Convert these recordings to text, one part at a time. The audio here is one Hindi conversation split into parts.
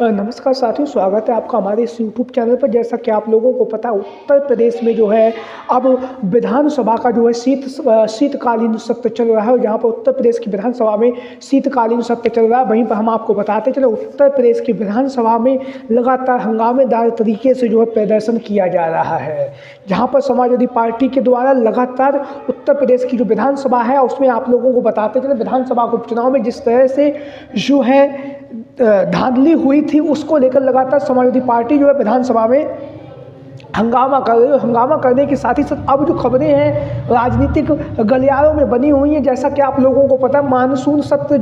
नमस्कार साथियों, स्वागत है आपका हमारे इस यूट्यूब चैनल पर। जैसा कि आप लोगों को पता है, उत्तर प्रदेश में जो है अब विधानसभा का जो है शीतकालीन सत्र चल रहा है। और जहाँ पर उत्तर प्रदेश की विधानसभा में शीतकालीन सत्र चल रहा है, वहीं पर हम आपको बताते चले उत्तर प्रदेश की विधानसभा में लगातार हंगामेदार तरीके से जो है प्रदर्शन किया जा रहा है। जहाँ पर समाजवादी पार्टी के द्वारा लगातार उत्तर प्रदेश की जो विधानसभा है उसमें आप लोगों को बताते चले विधानसभा के उपचुनाव में जिस तरह से जो है धांधली हुई थी, उसको लेकर लगातार समाजवादी पार्टी जो है विधानसभा में हंगामा कर रही है। हंगामा करने के साथ ही साथ अब जो खबरें हैं राजनीतिक गलियारों में बनी हुई हैं, जैसा कि आप लोगों को पता है मानसून सत्र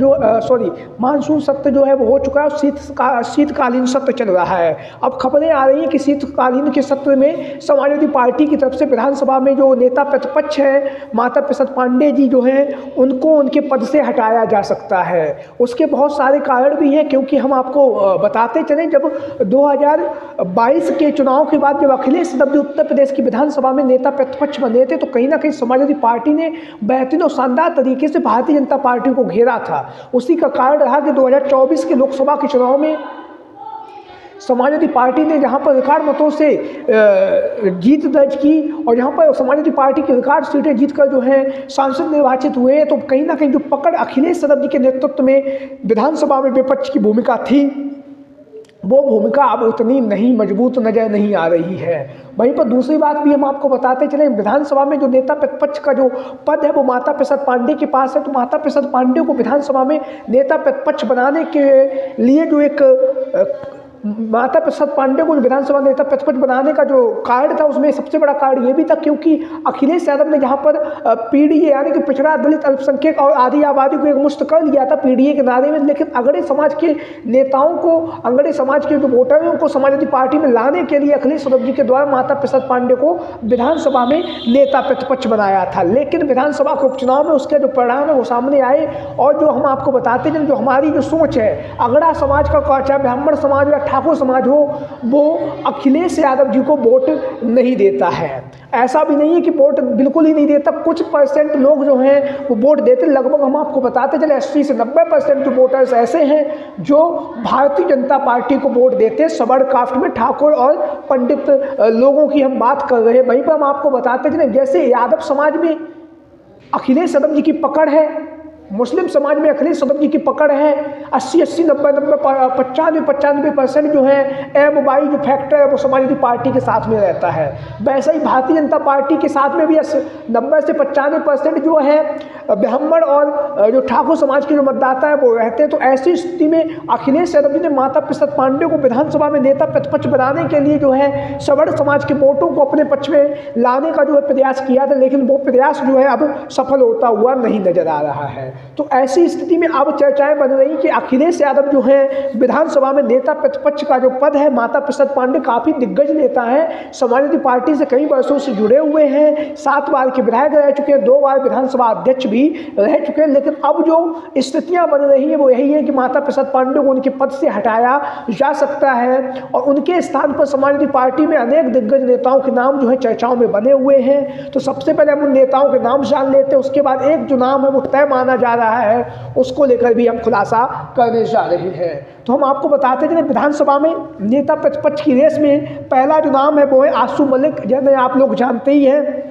जो है वो हो चुका है। शीतकालीन सत्र चल रहा है। अब खबरें आ रही हैं कि शीतकालीन के सत्र में समाजवादी पार्टी की तरफ से विधानसभा में जो नेता प्रतिपक्ष है माता प्रसाद पांडे जी जो हैं उनको उनके पद से हटाया जा सकता है। उसके बहुत सारे कारण भी हैं, क्योंकि हम आपको बताते चलें जब 2022 के चुनाव के बाद जब अखिलेश यादव जो उत्तर प्रदेश की विधानसभा में नेता प्रतिपक्ष बने थे, तो कहीं ना कहीं समाजवादी पार्टी ने बेहतरीन और शानदार तरीके से भारतीय जनता पार्टी को घेरा था। उसी का कारण रहा कि 2024 के लोकसभा के चुनाव में समाजवादी पार्टी ने जहां पर रिकॉर्ड मतों से जीत दर्ज की और जहां पर समाजवादी पार्टी की रिकॉर्ड सीटें जीतकर जो है सांसद निर्वाचित हुए, तो कहीं ना कहीं जो पकड़ अखिलेश यादव जी के नेतृत्व में विधानसभा में विपक्ष की भूमिका थी, वो भूमिका अब उतनी नहीं मजबूत नजर नहीं आ रही है। वहीं पर दूसरी बात भी हम आपको बताते चले, विधानसभा में जो नेता प्रतिपक्ष का जो पद है वो माता प्रसाद पांडे के पास है। तो माता प्रसाद पांडे को विधानसभा में नेता प्रतिपक्ष बनाने के लिए जो एक माता प्रसाद पांडे को विधानसभा नेता प्रतिपक्ष बनाने का जो कारण था, उसमें सबसे बड़ा कारण ये भी था क्योंकि अखिलेश यादव ने जहाँ पर पीडीए यानी कि पिछड़ा दलित अल्पसंख्यक और आदि आबादी को एक मुक्त कर लिया था पीडीए के नारे में, लेकिन अगड़े समाज के नेताओं को, अगड़े समाज के जो वोटरों को समाजवादी पार्टी में लाने के लिए अखिलेश यादव जी के द्वारा माता प्रसाद पांडे को विधानसभा में नेता प्रतिपक्ष बनाया था। लेकिन विधानसभा के उपचुनाव में उसके जो परिणाम है वो सामने आए। और जो हम आपको बताते हैं, जो हमारी जो सोच है, अगड़ा समाज का चाहे ब्राह्मण समाज या ठाकुर समाज हो, वो अखिलेश यादव जी को वोट नहीं देता है। ऐसा भी नहीं है कि वोट बिल्कुल ही नहीं देता, कुछ परसेंट लोग जो हैं वो वोट देते। लगभग हम आपको बताते चले 80 से 90% जो वोटर्स ऐसे हैं जो भारतीय जनता पार्टी को वोट देते हैं। सबड़ कास्ट में ठाकुर और पंडित लोगों की हम बात कर रहे हैं। वहीं पर हम आपको बताते चले जैसे यादव समाज में अखिलेश यादव जी की पकड़ है, मुस्लिम समाज में अखिलेश यादव जी की पकड़ है, 80-80, 90-90, 95% जो है एम वाई जो फैक्टर है वो समाजवादी पार्टी के साथ में रहता है। वैसे ही भारतीय जनता पार्टी के साथ में भी 90 से 95% जो है ब्राह्मण और जो ठाकुर समाज के जो मतदाता है वो रहते हैं। तो ऐसी स्थिति में अखिलेश यादव जी ने माता प्रसाद पांडे को विधानसभा में नेता प्रतिपक्ष बनाने के लिए जो है सबड़ समाज के वोटों को अपने पक्ष में लाने का जो है प्रयास किया था, लेकिन वो प्रयास जो है अब सफल होता हुआ नहीं नजर आ रहा है। तो ऐसी स्थिति में अब चर्चाएं बन रही कि अखिलेश यादव जो है विधानसभा में नेता प्रतिपक्ष का जो पद है, माता प्रसाद पांडे काफी दिग्गज नेता है, समाजवादी पार्टी से कई वर्षों से जुड़े हुए हैं, 7 बार के विधायक रह चुके हैं, 2 बार विधानसभा अध्यक्ष भी रह चुके हैं। लेकिन अब जो स्थितियां बन रही है वो यही है कि माता प्रसाद पांडे को उनके पद से हटाया जा सकता है और उनके स्थान पर समाजवादी पार्टी में अनेक दिग्गज नेताओं के नाम जो है चर्चाओं में बने हुए हैं। तो सबसे पहले हम उन नेताओं के नाम जान लेते हैं, उसके बाद एक जो नाम है वो तय माना जा रहा है उसको लेकर भी हम खुलासा करने जा रहे हैं। तो हम आपको बताते हैं विधानसभा में नेता प्रतिपक्ष की रेस में पहला जो नाम है वो है आशू मलिक, जिन्हें आप लोग जानते ही हैं,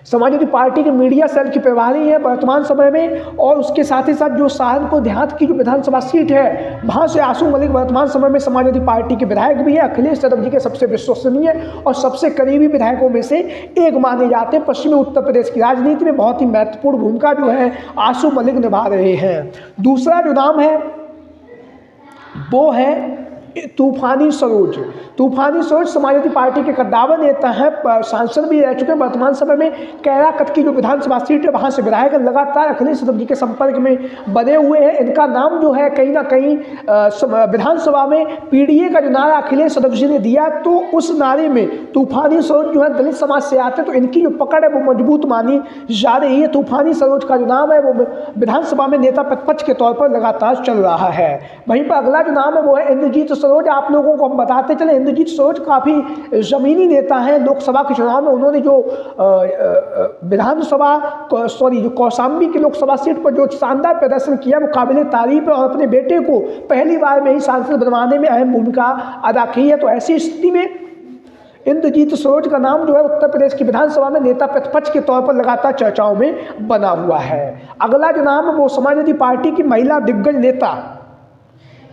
समाजवादी पार्टी के मीडिया सेल की प्रभारी है वर्तमान समय में। और उसके साथ ही साथ जो सहारनपुर देहात की जो विधानसभा सीट है वहाँ से आशू मलिक वर्तमान समय में समाजवादी पार्टी के विधायक भी है, अखिलेश यादव जी के सबसे विश्वसनीय और सबसे करीबी विधायकों में से एक माने जाते हैं। पश्चिमी उत्तर प्रदेश की राजनीति में बहुत ही महत्वपूर्ण भूमिका जो है आशू मलिक निभा रहे हैं। दूसरा जो नाम है वो है तूफानी सरोज। तूफानी सरोज समाजवादी पार्टी के कद्दावर नेता हैं, सांसद भी रह चुके हैं। वर्तमान समय में कैराकत की जो विधानसभा सीट है वहाँ से विधायक लगातार अखिलेश यादव जी के संपर्क में बने हुए हैं। इनका नाम जो है कहीं ना कहीं विधानसभा में पीडीए का जो नारा अखिलेश यादव जी ने दिया, तो उस नारे में तूफानी सरोज जो है दलित समाज से आते हैं, तो इनकी जो पकड़ है वो मजबूत मानी जा रही है। तूफानी सरोज का जो नाम है वो विधानसभा में नेता प्रतिपक्ष के तौर पर लगातार चल रहा है। वहीं पर अगला जो नाम है वो है इंद्रजीत सरोज आप लोगों को हम बताते चले, इंद्रजीत सरोज काफ़ी ज़मीनी नेता हैं। लोकसभा के चुनाव में उन्होंने जो जो कौशाम्बी की लोकसभा सीट पर जो शानदार प्रदर्शन किया वो काबिल तारीफ है, और अपने बेटे को पहली बार में ही सांसद बनवाने में अहम भूमिका अदा की है। तो ऐसी स्थिति में इंद्रजीत सरोज का नाम जो है उत्तर प्रदेश की विधानसभा में नेता प्रतिपक्ष के तौर पर लगातार चर्चाओं में बना हुआ है। अगला जो नाम है वो समाजवादी पार्टी की महिला दिग्गज नेता,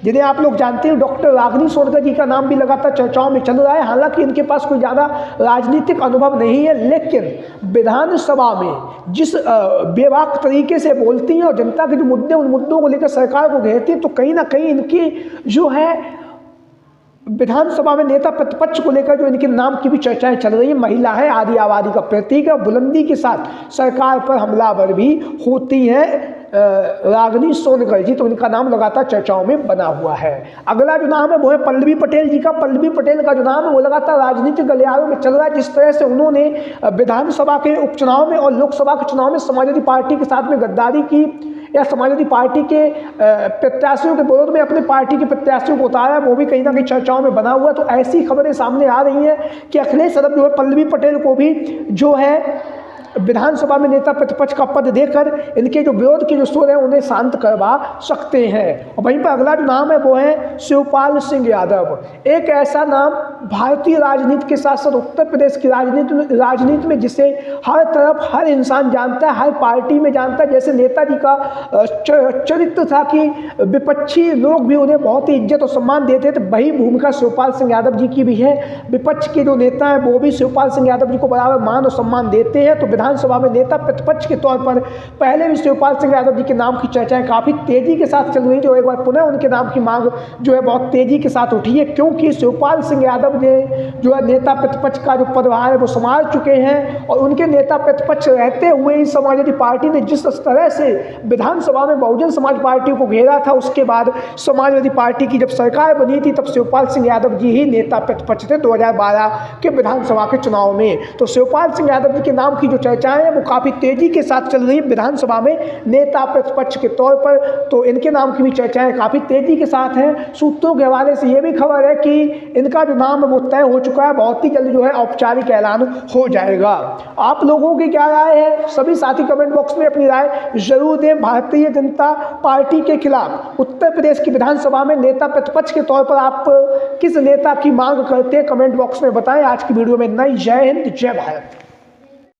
जिन्हें आप लोग जानते हैं, डॉक्टर रागिनी सोनकर जी का नाम भी लगातार चर्चाओं में चल रहा है। हालांकि इनके पास कोई ज़्यादा राजनीतिक अनुभव नहीं है, लेकिन विधानसभा में जिस बेबाक तरीके से बोलती हैं और जनता के जो मुद्दे, उन मुद्दों को लेकर सरकार को घेरती हैं, तो कहीं ना कहीं इनकी जो है विधानसभा में नेता प्रतिपक्ष को लेकर जो इनके नाम की भी चर्चाएं चल रही है। महिला है, आदि आबादी का प्रतीक है, बुलंदी के साथ सरकार पर हमलावर भी होती हैं रागिनी सोनकर जी, तो इनका नाम लगातार चर्चाओं में बना हुआ है। अगला जो नाम है वो है पल्लवी पटेल जी का। पल्लवी पटेल का जो नाम है वो लगातार राजनीतिक गलियारों में चल रहा है। जिस तरह से उन्होंने विधानसभा के उपचुनाव में और लोकसभा के चुनाव में समाजवादी पार्टी के साथ में गद्दारी की, या समाजवादी पार्टी के प्रत्याशियों के विरोध में अपने पार्टी के प्रत्याशियों को उतारा, वो भी कहीं ना कहीं चर्चाओं में बना हुआ। तो ऐसी खबरें सामने आ रही हैं कि अखिलेश यादव जो है पल्लवी पटेल को भी जो है विधानसभा में नेता प्रतिपक्ष का पद देकर इनके जो विरोध के जो स्वर हैं उन्हें शांत करवा सकते हैं। और वहीं पर अगला जो नाम है वो है शिवपाल सिंह यादव। एक ऐसा नाम भारतीय राजनीति के साथ साथ उत्तर प्रदेश की राजनीति में जिसे हर तरफ हर इंसान जानता है, हर पार्टी में जानता है। जैसे नेताजी का चरित्र था कि विपक्षी लोग भी उन्हें बहुत ही इज्जत और सम्मान देते थे, वही भूमिका शिवपाल सिंह यादव जी की भी है। विपक्ष के जो नेता हैं वो भी शिवपाल सिंह यादव जी को बराबर मान और सम्मान देते हैं। तो विधानसभा में नेता प्रतिपक्ष के तौर पर पहले भी शिवपाल सिंह यादव जी के नाम की चर्चाएं काफ़ी तेजी के साथ चल रही थी, और एक बार पुनः उनके नाम की मांग जो है बहुत तेजी के साथ उठी है, क्योंकि शिवपाल सिंह यादव ने जो है नेता प्रतिपक्ष का जो पदभार है वो संभाल चुके हैं। और उनके नेता प्रतिपक्ष रहते हुए ही समाजवादी पार्टी ने जिस तरह से विधानसभा में बहुजन समाज पार्टी को घेरा था, उसके बाद समाजवादी पार्टी की जब सरकार बनी थी तब शिवपाल सिंह यादव जी ही नेता प्रतिपक्ष थे 2012 के विधानसभा के चुनाव में। तो शिवपाल सिंह यादव जी के नाम की जो चर्चाएं हैं वो काफ़ी तेजी के साथ चल रही है विधानसभा में नेता प्रतिपक्ष के तौर पर। तो इनके नाम की भी चर्चाएं काफ़ी तेजी के साथ हैं। सूत्रों के हवाले से ये भी खबर है कि इनका जो नाम है वो तय हो चुका है, बहुत ही जल्द जो है औपचारिक ऐलान हो जाएगा। आप लोगों की क्या राय है? सभी साथी कमेंट बॉक्स में अपनी राय जरूर दें। भारतीय जनता पार्टी के खिलाफ उत्तर प्रदेश की विधानसभा में नेता प्रतिपक्ष के तौर पर आप किस नेता की मांग करते हैं? कमेंट बॉक्स में बताएं। आज की वीडियो में इतना ही। जय हिंद, जय भारत।